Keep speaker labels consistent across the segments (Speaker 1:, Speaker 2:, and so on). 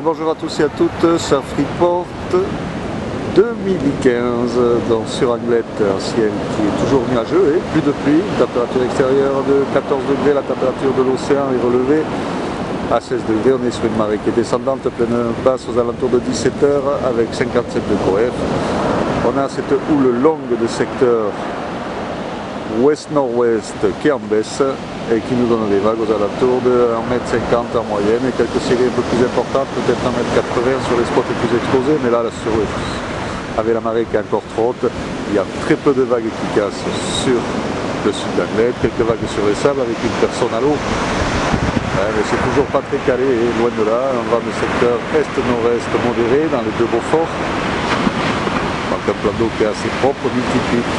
Speaker 1: Bonjour à tous et à toutes, ça Freeport 2015 sur Anglette, un ciel qui est toujours nuageux et plus de pluie, température extérieure de 14 degrés, la température de l'océan est relevée à 16 degrés, on est sur une marée qui est descendante, pleine basse aux alentours de 17 h avec 57 de coef. On a cette houle longue de secteur ouest-nord-ouest qui est en baisse et qui nous donne des vagues aux alentours de 1,50 m en moyenne et quelques séries un peu plus importantes, peut-être 1,80 m sur les spots les plus exposés, mais là avec la marée qui est encore trop haute, il y a très peu de vagues qui cassent sur le sud d'Anglette, quelques vagues sur les sables avec une personne à l'eau, mais c'est toujours pas très calé et loin de là, un vent de secteur est-nord-est modéré dans les deux Beaufort, donc un plan d'eau qui est assez propre, multiplique.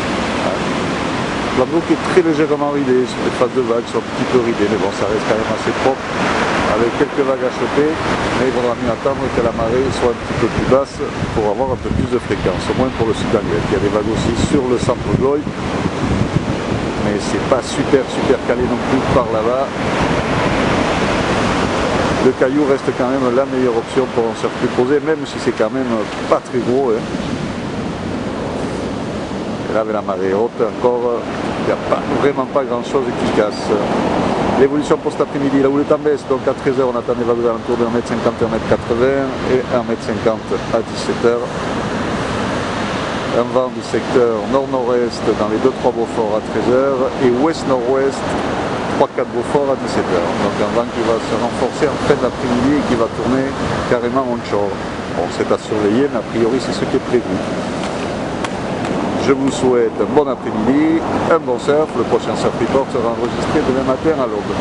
Speaker 1: Le plan d'eau qui est très légèrement ridé, sur les phases de vagues sont un petit peu ridées, mais bon, ça reste quand même assez propre, avec quelques vagues à choper, mais il faudra mieux attendre que la marée soit un petit peu plus basse pour avoir un peu plus de fréquence, au moins pour le sud d'Anglette. Il y a des vagues aussi sur le centre Gloy, mais c'est pas super calé non plus par là-bas. Le caillou reste quand même la meilleure option pour un circuit posé, même si c'est quand même pas très gros. Et là, avec la marée haute, encore, il n'y a vraiment pas grand-chose qui casse. L'évolution pour cet après-midi, la houle est en baisse, donc à 13 h on attend des vagues aux alentours de 1,50 m, 1,80 m et 1,50 m à 17 h. Un vent du secteur nord-nord-est dans les 2-3 Beaufort à 13 h et ouest-nord-ouest 3-4 Beaufort à 17 h. Donc un vent qui va se renforcer en fin d'après-midi et qui va tourner carrément onshore. Bon, c'est à surveiller, mais a priori c'est ce qui est prévu. Je vous souhaite un bon après-midi, un bon surf. Le prochain Surf Report sera enregistré demain matin à l'aube.